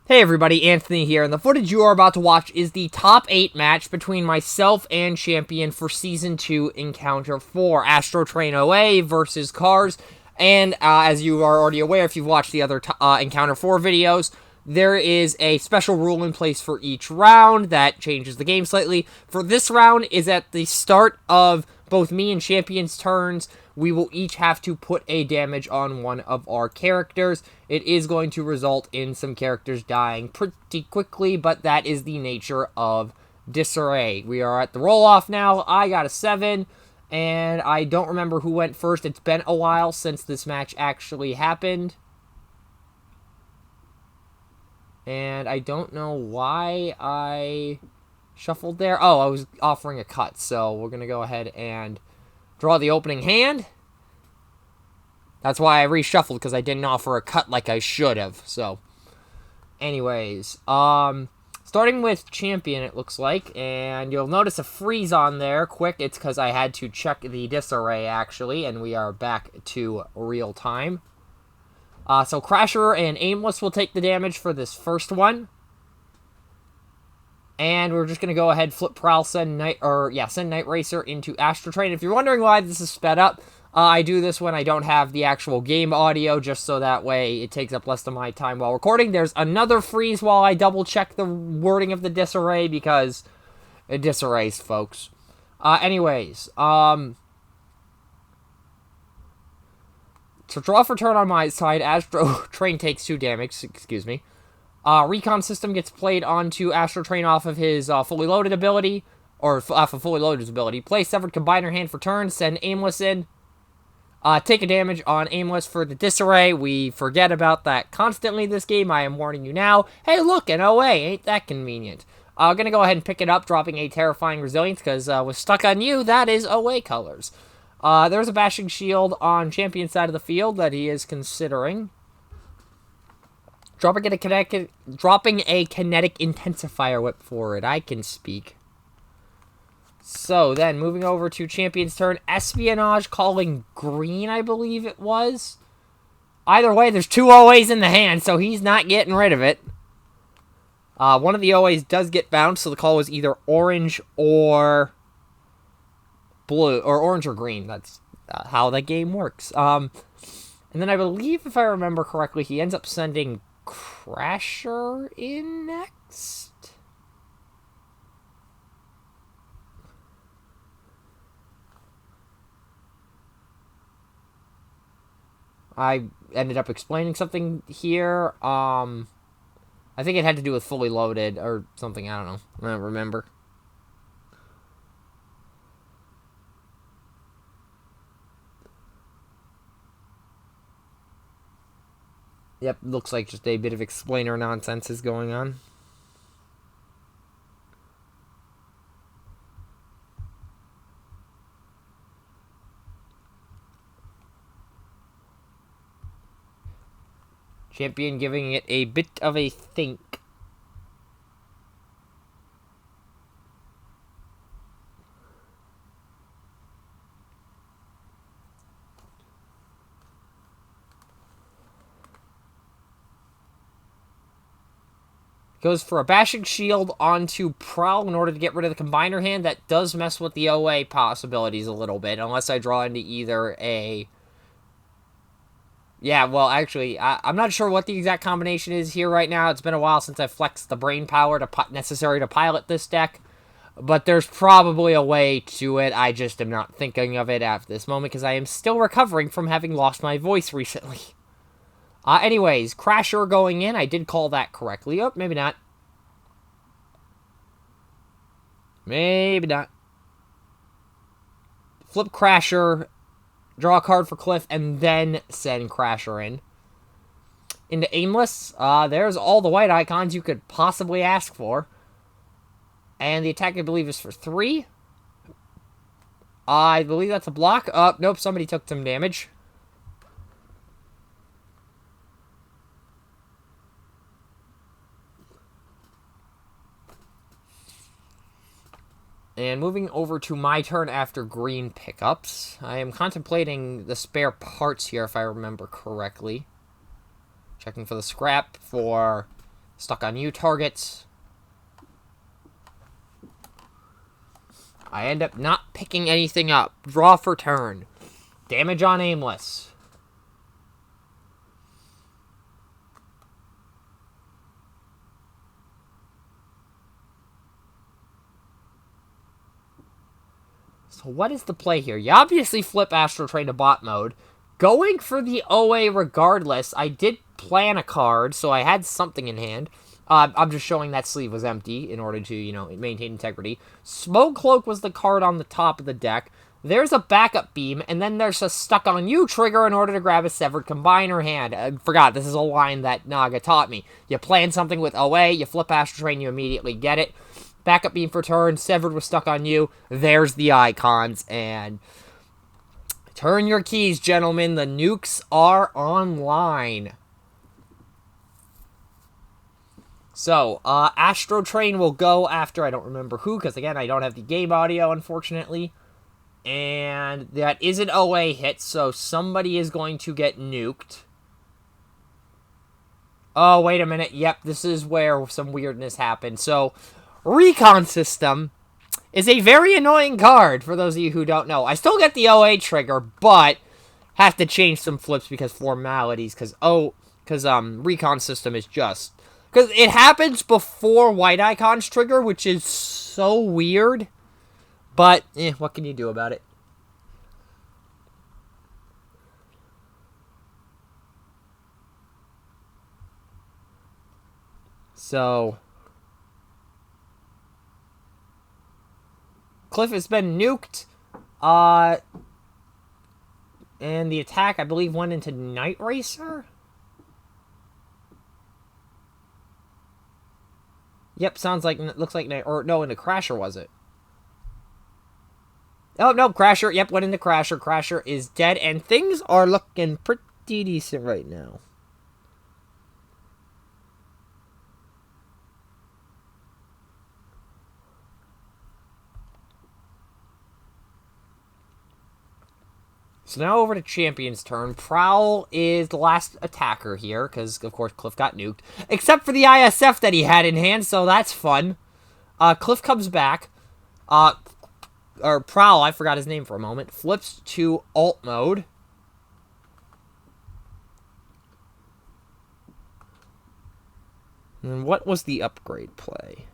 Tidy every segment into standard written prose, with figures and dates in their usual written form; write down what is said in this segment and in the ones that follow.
Hey everybody, Anthony here, and the footage you are about to watch is the top 8 match between myself and Champion for Season 2 Encounter 4, Astrotrain OA versus Cars, and as you are already aware if you've watched the other Encounter 4 videos, there is a special rule in place for each round that changes the game slightly. For this round is at the start of both me and Champion's turns, we will each have to put a damage on one of our characters. It is going to result in some characters dying pretty quickly, but that is the nature of disarray. We are at the roll-off now. I got a 7, and I don't remember who went first. It's been a while since this match actually happened. And I don't know why I shuffled there. Oh, I was offering a cut, so we're going to go ahead and draw the opening hand. That's why I reshuffled, because I didn't offer a cut like I should have. So, anyways, starting with Champion, it looks like, and you'll notice a freeze on there. Quick, it's because I had to check the disarray, actually, and we are back to real time. So Crasher and Aimless will take the damage for this first one. And we're just going to go ahead, flip Prowl, send Night Racer into Astrotrain. If you're wondering why this is sped up, I do this when I don't have the actual game audio, just so that way it takes up less of my time while recording. There's another freeze while I double check the wording of the disarray, because it disarrays, folks. So draw for turn on my side, Astrotrain takes 2 damage, excuse me. Recon System gets played onto Astrotrain off of his fully loaded ability, or off of fully loaded's ability. Play Severed Combiner hand for turn, send Aimless in. Take a damage on Aimless for the disarray. We forget about that constantly this game, I am warning you now. Hey look, an OA, ain't that convenient. I'm gonna go ahead and pick it up, dropping a Terrifying Resilience, because with Stuck on You, that is OA colors. There's a Bashing Shield on Champion's side of the field that he is considering. Dropping a kinetic Intensifier Whip for it. I can speak. So, then, moving over to Champion's turn. Espionage calling green, I believe it was. Either way, there's 2 OAs in the hand, so he's not getting rid of it. One of the OAs does get bounced, so the call was either orange or blue, or orange or green. That's how that game works. And then I believe, if I remember correctly, he ends up sending Crasher in next. I ended up explaining something here. I think it had to do with fully loaded or something. I don't know. I don't remember. Yep, looks like just a bit of explainer nonsense is going on. Champion giving it a bit of a think. Goes for a Bashing Shield onto Prowl in order to get rid of the Combiner hand. That does mess with the OA possibilities a little bit, unless I draw into either a... Yeah, well, actually, I'm not sure what the exact combination is here right now. It's been a while since I flexed the brain power necessary to pilot this deck. But there's probably a way to it. I just am not thinking of it at this moment, because I am still recovering from having lost my voice recently. Anyways, Crasher going in. I did call that correctly. Oh, maybe not. Maybe not. Flip Crasher, draw a card for Cliff, and then send Crasher in. Into Aimless. There's all the white icons you could possibly ask for. And the attack, I believe, is for 3. I believe that's a block. Nope, somebody took some damage. And moving over to my turn after green pickups, I am contemplating the spare parts here, if I remember correctly. Checking for the scrap for Stuck on you targets. I end up not picking anything up. Draw for turn. Damage on aimless. So what is the play here? You obviously flip Astrotrain to bot mode. Going for the OA regardless. I did plan a card, so I had something in hand. I'm just showing that sleeve was empty in order to, you know, maintain integrity. Smoke Cloak was the card on the top of the deck. There's a backup beam, and then there's a Stuck on You trigger in order to grab a Severed Combiner hand. I forgot, this is a line that Naga taught me. You plan something with OA, you flip Astrotrain, you immediately get it. Backup beam for turn, Severed was Stuck on You. There's the icons, and turn your keys, gentlemen. The nukes are online. So, Astrotrain will go after, I don't remember who, because again, I don't have the game audio, unfortunately. And that is an OA hit, so somebody is going to get nuked. Oh, wait a minute. Yep, this is where some weirdness happened. So, Recon System is a very annoying card, for those of you who don't know. I still get the OA trigger, but have to change some flips because formalities, because Recon System is just... Because it happens before White Icon's trigger, which is so weird. But, what can you do about it? So, Cliff has been nuked. And the attack, I believe, went into Night Racer? Yep, sounds like, looks like, or no, into Crasher, was it? Oh, no, Crasher, yep, went into Crasher. Crasher is dead, and things are looking pretty decent right now. So now over to Champion's turn. Prowl is the last attacker here, because, of course, Cliff got nuked. Except for the ISF that he had in hand, so that's fun. Cliff comes back. Or Prowl, I forgot his name for a moment, flips to alt mode. And what was the upgrade play?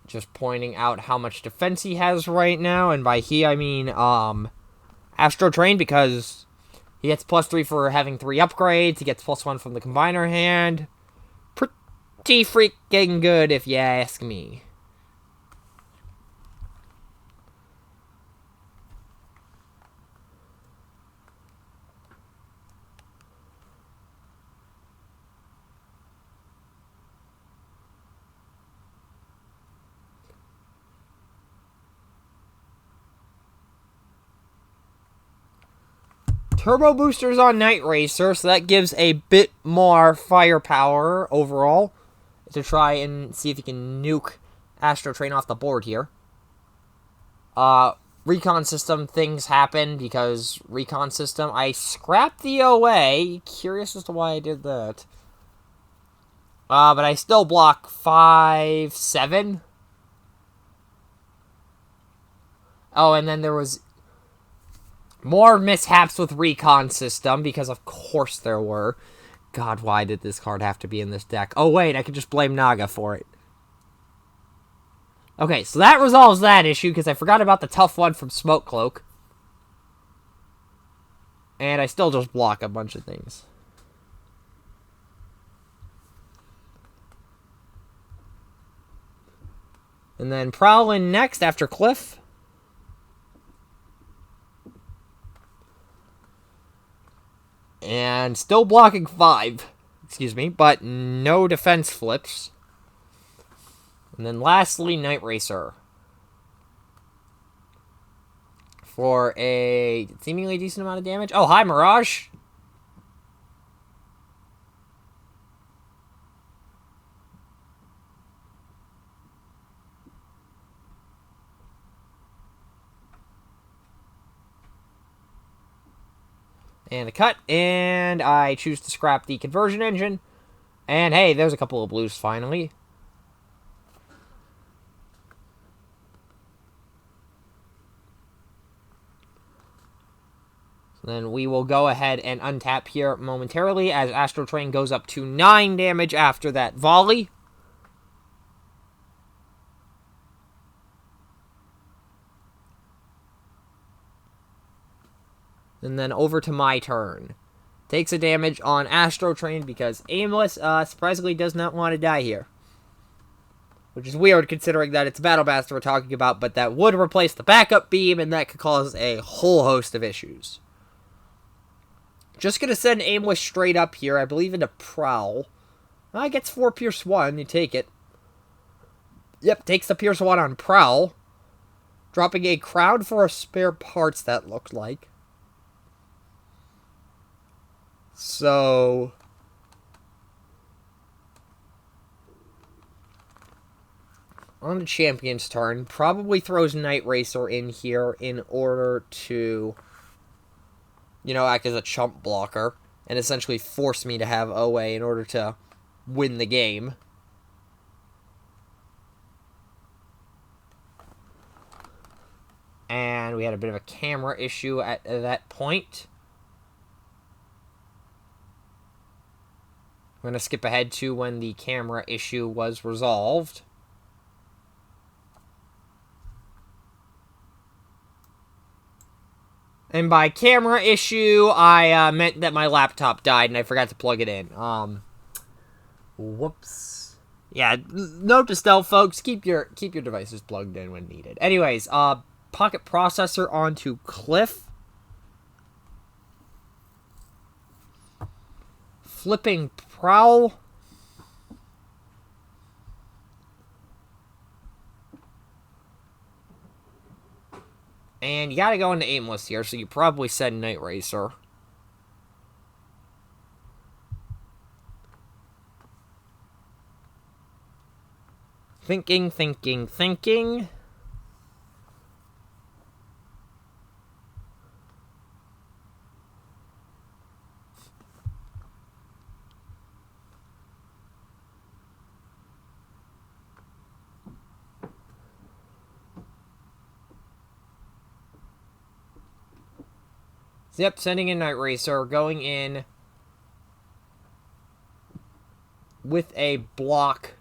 Just pointing out how much defense he has right now, and by he I mean Astrotrain, because he gets +3 for having 3 upgrades, he gets +1 from the combiner hand. Pretty freaking good if you ask me. Turbo boosters on Night Racer, so that gives a bit more firepower overall to try and see if you can nuke Astrotrain off the board here. Recon System things happen because Recon System, I scrapped the OA. Curious as to why I did that. But I still block 5, 7. Oh, and then there was more mishaps with Recon System, because of course there were. God, why did this card have to be in this deck? Oh, wait, I could just blame Naga for it. Okay, so that resolves that issue, because I forgot about the tough one from Smoke Cloak. And I still just block a bunch of things. And then Prowlin next after Cliff. And still blocking 5, excuse me, but no defense flips. And then lastly, Night Racer. For a seemingly decent amount of damage. Oh, hi, Mirage. And a cut, and I choose to scrap the conversion engine. And hey, there's a couple of blues finally. So then we will go ahead and untap here momentarily as Astrotrain goes up to 9 damage after that volley. And then over to my turn. Takes a damage on Astrotrain because Aimless, surprisingly, does not want to die here. Which is weird considering that it's Battle Master we're talking about, but that would replace the backup beam, and that could cause a whole host of issues. Just gonna send Aimless straight up here, I believe into Prowl. Gets 4 Pierce 1, you take it. Yep, takes the Pierce 1 on Prowl. Dropping a Crown for a spare parts, that looked like. So on the champion's turn, probably throws Night Racer in here in order to, act as a chump blocker and essentially force me to have OA in order to win the game. And we had a bit of a camera issue at that point. I'm going to skip ahead to when the camera issue was resolved. And by camera issue, I meant that my laptop died and I forgot to plug it in. Whoops. Yeah, note to stealth, folks. Keep your devices plugged in when needed. Anyways, pocket processor onto Cliff. Flipping Prowl. And you gotta go into Aimless here, so you probably said Night Racer. Thinking. Yep, sending in Night Racer, going in with a block.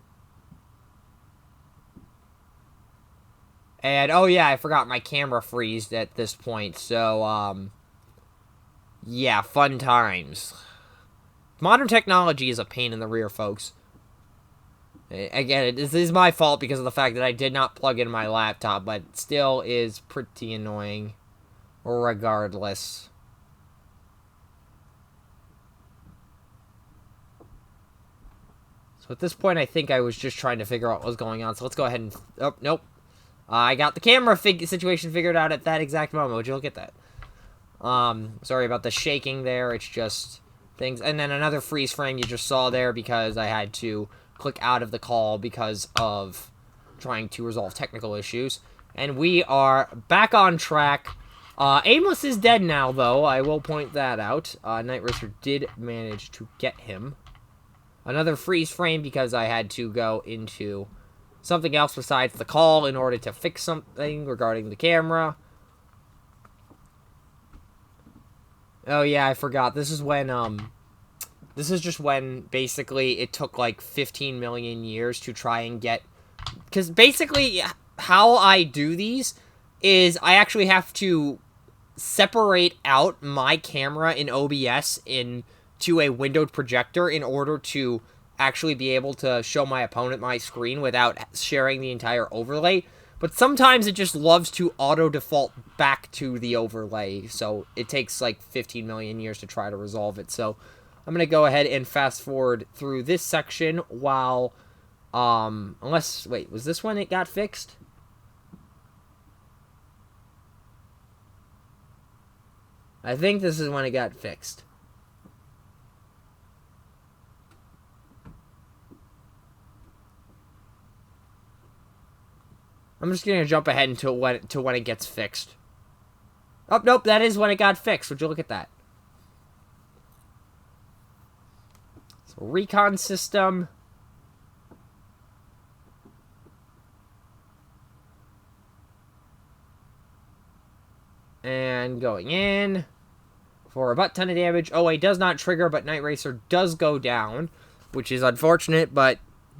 And, oh yeah, I forgot my camera freezed at this point, so, yeah, fun times. Modern technology is a pain in the rear, folks. Again, this is my fault because of the fact that I did not plug in my laptop, but it still is pretty annoying regardless. So at this point, I think I was just trying to figure out what was going on. So let's go ahead and... Oh, nope. I got the camera situation figured out at that exact moment. Would you look at that? Sorry about the shaking there. It's just things. And then another freeze frame you just saw there because I had to click out of the call because of trying to resolve technical issues. And we are back on track. Aimless is dead now, though. I will point that out. Night Racer did manage to get him. Another freeze frame because I had to go into something else besides the call in order to fix something regarding the camera. Oh yeah, I forgot. This is when, this is just when, basically, it took, like, 15 million years to try and get... Because, basically, how I do these is I actually have to separate out my camera in OBS into a windowed projector in order to actually be able to show my opponent my screen without sharing the entire overlay. But sometimes it just loves to auto-default back to the overlay, so it takes like 15 million years to try to resolve it. So I'm going to go ahead and fast-forward through this section while, unless, wait, was this when it got fixed? I think this is when it got fixed. I'm just going to jump ahead until when it gets fixed. Oh, nope, that is when it got fixed. Would you look at that? recon system. And going in for a butt ton of damage. OA does not trigger, but Night Racer does go down, which is unfortunate, but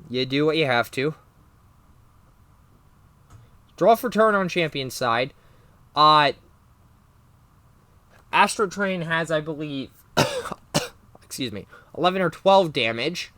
you do what you have to. Draw for turn on champion's side. Astrotrain has, I believe, excuse me, 11 or 12 damage.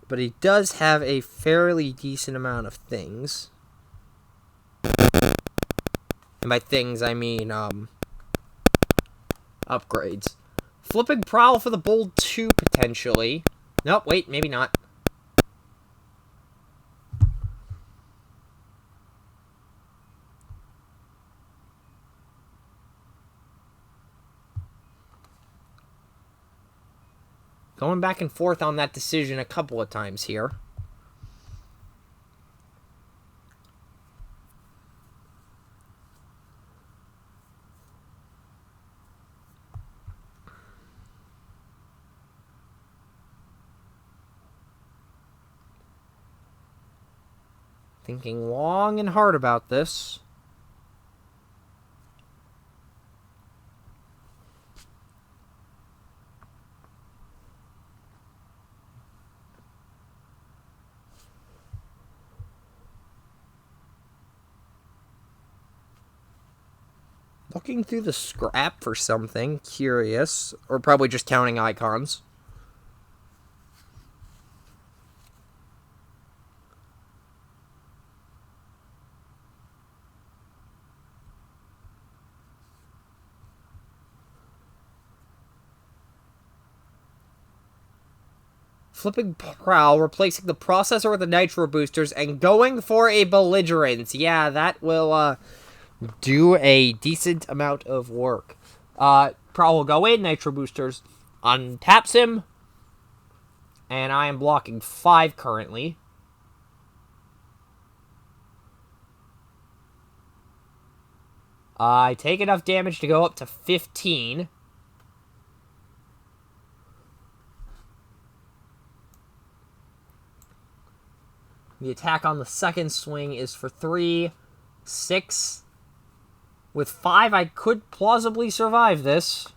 But he does have a fairly decent amount of things. And by things, I mean, upgrades. Flipping Prowl for the Bold 2, potentially. Nope, wait, maybe not. Going back and forth on that decision a couple of times here. Thinking long and hard about this. Looking through the scrap for something. Curious. Or probably just counting icons. Flipping Prowl, replacing the processor with the nitro boosters, and going for a belligerence. Yeah, that will do a decent amount of work. Prowl will go in, nitro boosters untaps him, and I am blocking 5 currently. I take enough damage to go up to 15. The attack on the second swing is for 3, 6. With 5, I could plausibly survive this.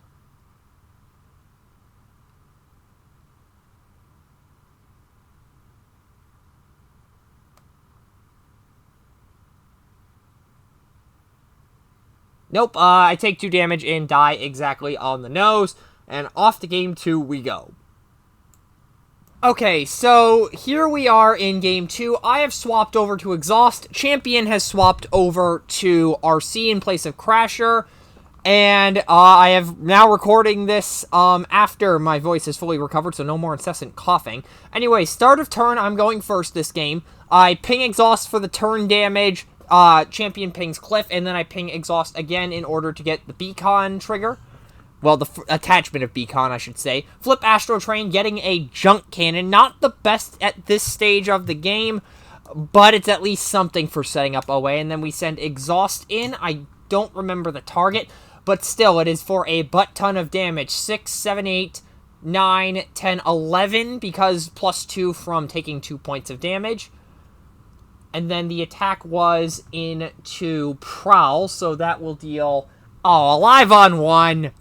Nope, I take 2 damage and die exactly on the nose. And off to game 2 we go. Okay, so here we are in game 2. I have swapped over to Exhaust. Champion has swapped over to RC in place of Crasher. And I have now recording this after my voice is fully recovered, so no more incessant coughing. Anyway, start of turn, I'm going first this game. I ping Exhaust for the turn damage. Champion pings Cliff, and then I ping Exhaust again in order to get the Beacon trigger. Well, the attachment of Beacon, I should say. Flip Astrotrain, getting a junk cannon. Not the best at this stage of the game, but it's at least something for setting up OA. And then we send Exhaust in. I don't remember the target, but still, it is for a butt ton of damage. 6, 7, 8, 9, 10, 11, because plus 2 from taking 2 points of damage. And then the attack was into Prowl, so that will deal... Oh, alive on 1!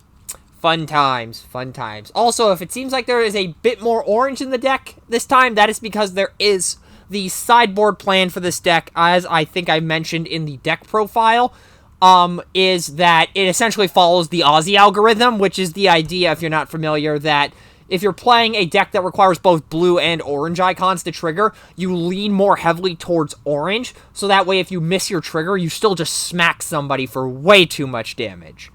Fun times, fun times. Also, if it seems like there is a bit more orange in the deck this time, that is because there is the sideboard plan for this deck, as I think I mentioned in the deck profile, is that it essentially follows the Aussie algorithm, which is the idea, if you're not familiar, that if you're playing a deck that requires both blue and orange icons to trigger, you lean more heavily towards orange, so that way if you miss your trigger, you still just smack somebody for way too much damage.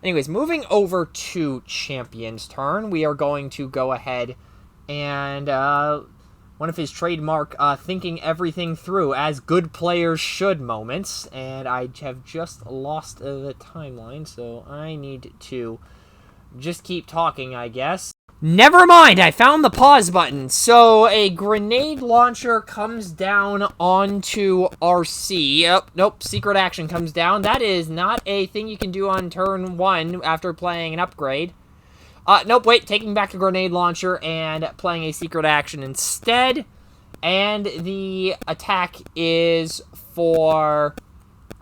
Anyways, moving over to Champion's turn, we are going to go ahead and one of his trademark thinking everything through, as good players should moments, and I have just lost the timeline, so I need to just keep talking, I guess. Never mind, I found the pause button. So, a grenade launcher comes down onto RC. Oh, nope, secret action comes down. That is not a thing you can do on turn 1 after playing an upgrade. Nope, wait, taking back a grenade launcher and playing a secret action instead. And the attack is for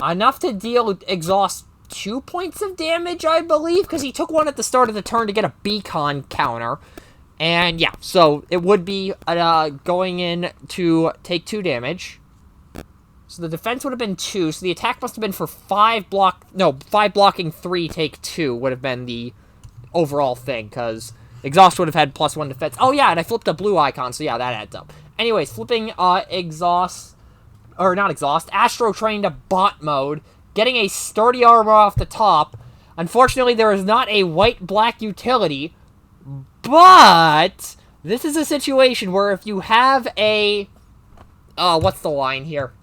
enough to deal exhaust 2 points of damage, I believe, because he took one at the start of the turn to get a beacon counter. And yeah, so it would be going in to take 2 damage. So the defense would have been 2, so the attack must have been for 5 blocking 3, take 2 would have been the overall thing, because exhaust would have had +1 defense. Oh yeah, and I flipped a blue icon, so yeah, that adds up. Anyways, flipping Astrotrain to bot mode, getting a sturdy armor off the top. Unfortunately, there is not a white-black utility, but this is a situation where if you have a... what's the line here?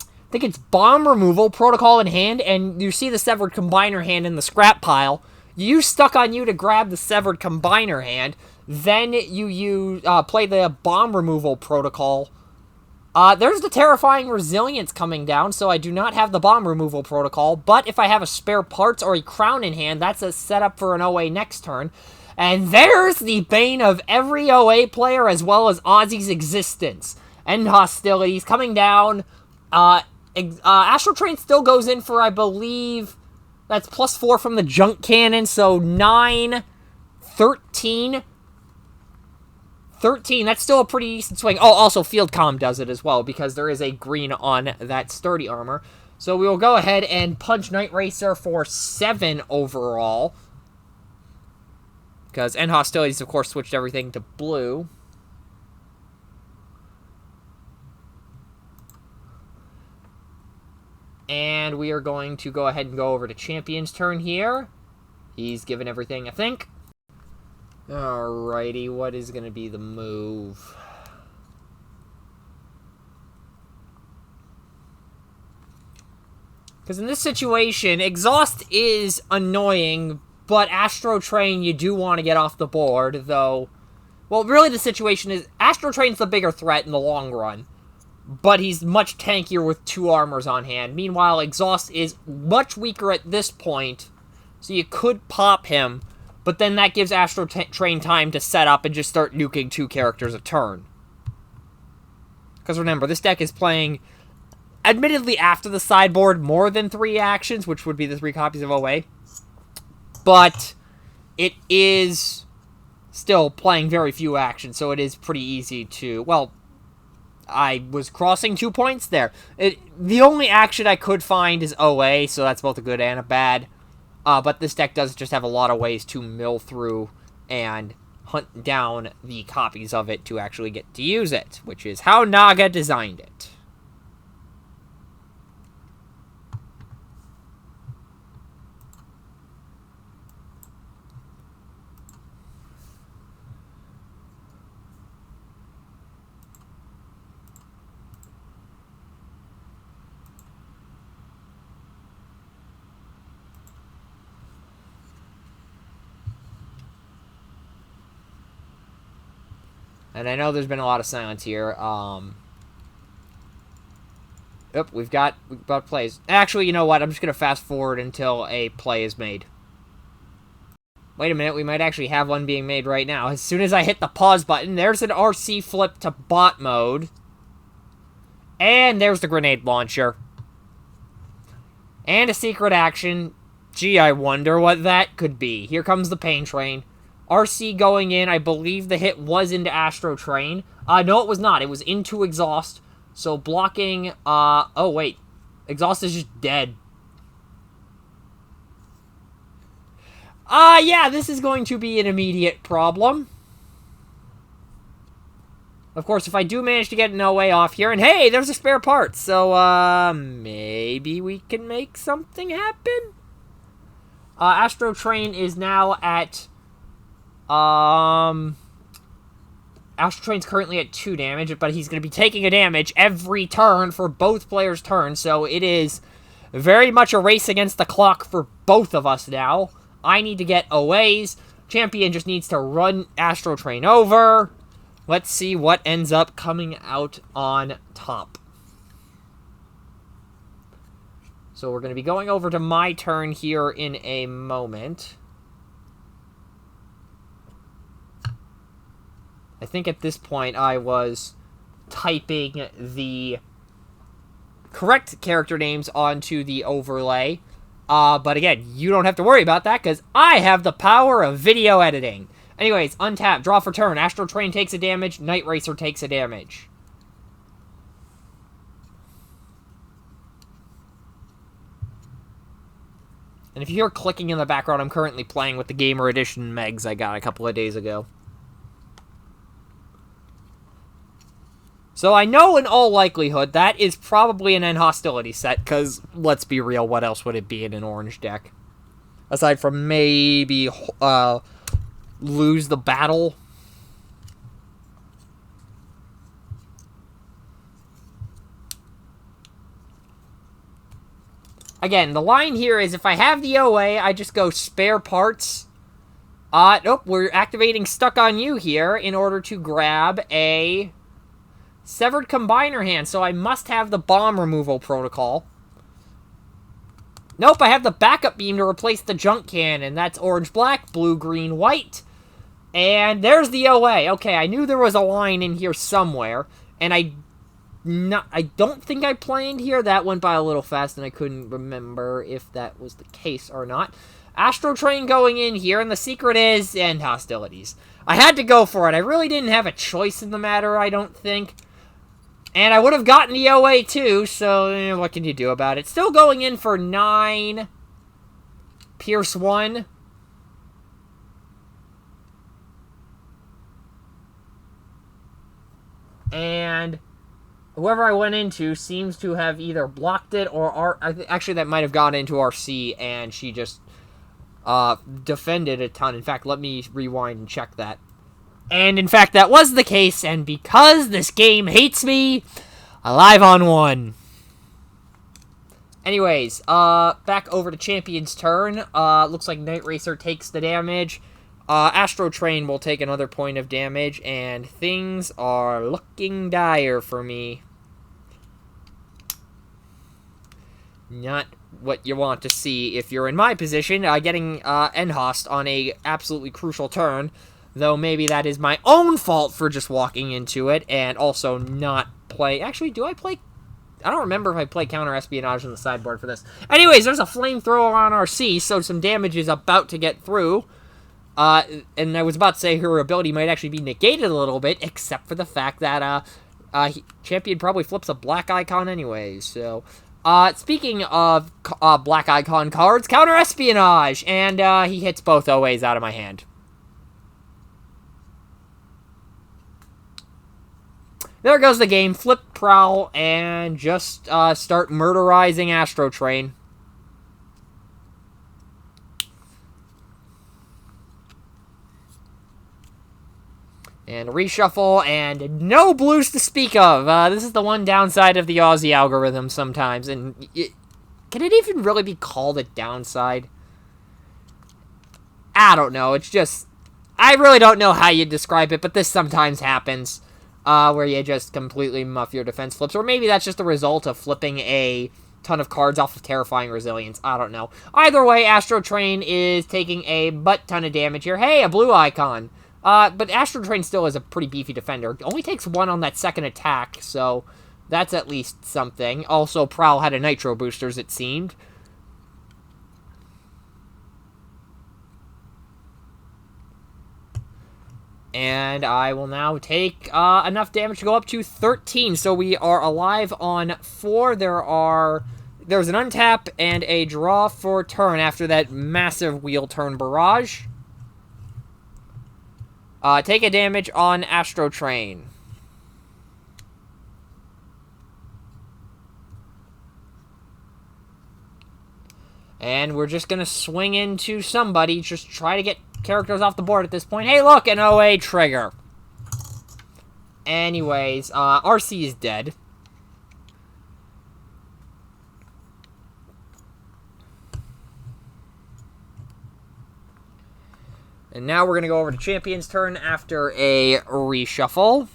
I think it's bomb removal, protocol in hand, and you see the severed combiner hand in the scrap pile. You use Stuck on You to grab the severed combiner hand, then you play the bomb removal protocol. There's the Terrifying Resilience coming down, so I do not have the bomb removal protocol, but if I have a spare parts or a crown in hand, that's a setup for an OA next turn. And there's the bane of every OA player as well as Ozzy's existence. End hostilities coming down. Astrotrain still goes in for, I believe, that's +4 from the junk cannon, so 9, 13... 13, that's still a pretty decent swing. Oh, also Field Comm does it as well, because there is a green on that sturdy armor. So we will go ahead and punch Night Racer for 7 overall. Because End Hostilities, of course, switched everything to blue. And we are going to go ahead and go over to Champion's turn here. He's given everything, I think. Alrighty, what is going to be the move? Because in this situation, exhaust is annoying, but Astrotrain you do want to get off the board, though... Well, really the situation is, Astrotrain's the bigger threat in the long run, but he's much tankier with 2 armors on hand. Meanwhile, exhaust is much weaker at this point, so you could pop him, but then that gives Astrotrain time to set up and just start nuking 2 characters a turn. Because remember, this deck is playing, admittedly after the sideboard, more than 3 actions, which would be the 3 copies of OA. But it is still playing very few actions, so it is pretty easy to... Well, I was crossing 2 points there. The only action I could find is OA, so that's both a good and a bad. But this deck does just have a lot of ways to mill through and hunt down the copies of it to actually get to use it, which is how Naga designed it. And I know there's been a lot of silence here. Yep, we've got plays. Actually, you know what? I'm just going to fast forward until a play is made. Wait a minute, we might actually have one being made right now. As soon as I hit the pause button, there's an RC flip to bot mode. And there's the grenade launcher. And a secret action. Gee, I wonder what that could be. Here comes the pain train. RC going in, I believe the hit was into Astrotrain. No, it was not. It was into exhaust. So blocking, oh wait. Exhaust is just dead. Yeah, this is going to be an immediate problem. Of course, if I do manage to get an OA off here, and hey, there's a spare part. So, maybe we can make something happen? Astrotrain is now at... Astrotrain's currently at 2 damage, but he's going to be taking a damage every turn for both players' turns, so it is very much a race against the clock for both of us now. I need to get OAs. Champion just needs to run Astrotrain over. Let's see what ends up coming out on top. So we're going to be going over to my turn here in a moment. I think at this point I was typing the correct character names onto the overlay. But again, you don't have to worry about that because I have the power of video editing. Anyways, untap, draw for turn. Astrotrain takes a damage. Night Racer takes a damage. And if you hear clicking in the background, I'm currently playing with the Gamer Edition Megs I got a couple of days ago. So I know in all likelihood that is probably an end hostility set, because let's be real, what else would it be in an orange deck? Aside from maybe lose the battle. Again, the line here is if I have the OA, I just go spare parts. Nope, we're activating Stuck on You here in order to grab a Severed Combiner hand, so I must have the Bomb Removal Protocol. Nope, I have the Backup Beam to replace the Junk Cannon. That's orange-black, blue-green-white. And there's the OA. Okay, I knew there was a line in here somewhere, and I don't think I planned here. That went by a little fast, and I couldn't remember if that was the case or not. Astrotrain going in here, and the secret is end hostilities. I had to go for it. I really didn't have a choice in the matter, I don't think. And I would have gotten the OA too, so what can you do about it? Still going in for 9. Pierce 1. And whoever I went into seems to have either blocked it or... actually, that might have gone into RC, and she just defended a ton. In fact, let me rewind and check that. And in fact, that was the case, and because this game hates me, alive on 1. Anyways, back over to Champion's turn. Looks like Night Racer takes the damage. Astrotrain will take another point of damage, and things are looking dire for me. Not what you want to see if you're in my position, getting Enhost on a absolutely crucial turn. Though maybe that is my own fault for just walking into it and also not play... Actually, do I play... I don't remember if I play counter-espionage on the sideboard for this. Anyways, there's a flamethrower on RC, so some damage is about to get through. And I was about to say her ability might actually be negated a little bit, except for the fact that Champion probably flips a black icon anyways, so... speaking of black icon cards, counter-espionage! And he hits both OAs out of my hand. There goes the game. Flip Prowl and just start murderizing Astrotrain. And reshuffle, and no blues to speak of. This is the one downside of the Aussie algorithm sometimes. And can it even really be called a downside? I don't know. It's just... I really don't know how you describe it, but this sometimes happens. Where you just completely muff your defense flips. Or maybe that's just a result of flipping a ton of cards off of Terrifying Resilience. I don't know. Either way, Astrotrain is taking a butt-ton of damage here. Hey, a blue icon. But Astrotrain still is a pretty beefy defender. Only takes 1 on that second attack, so that's at least something. Also, Prowl had a Nitro Boosters, it seemed. And I will now take enough damage to go up to 13. So we are alive on 4. There's an untap and a draw for turn after that massive wheel turn barrage. Take a damage on Astrotrain. And we're just going to swing into somebody. Just try to get characters off the board at this point. Hey, look, an OA trigger. Anyways, RC is dead. And now we're going to go over to Champion's turn after a reshuffle.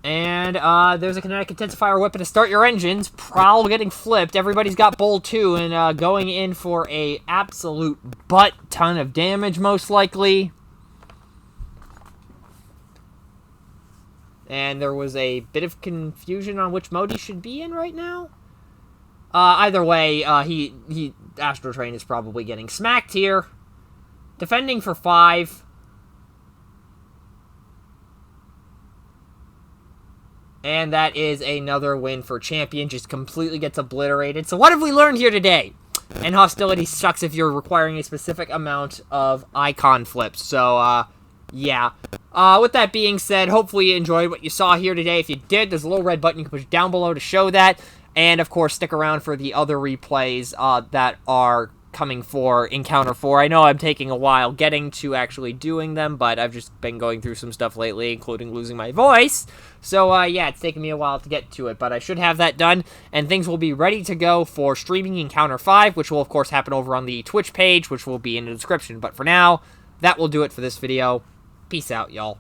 And there's a kinetic intensifier weapon to start your engines. Prowl getting flipped. Everybody's got Bowl 2 and going in for a absolute butt ton of damage, most likely. And there was a bit of confusion on which mode he should be in right now. Either way, Astrotrain is probably getting smacked here. Defending for 5. And that is another win for Champion. Just completely gets obliterated. So what have we learned here today? And hostility sucks if you're requiring a specific amount of icon flips. So, yeah. With that being said, hopefully you enjoyed what you saw here today. If you did, there's a little red button you can push down below to show that. And, of course, stick around for the other replays that are coming for Encounter 4. I know I'm taking a while getting to actually doing them, but I've just been going through some stuff lately, including losing my voice. So, yeah, it's taken me a while to get to it, but I should have that done, and things will be ready to go for streaming Encounter 5, which will, of course, happen over on the Twitch page, which will be in the description. But for now, that will do it for this video. Peace out, y'all.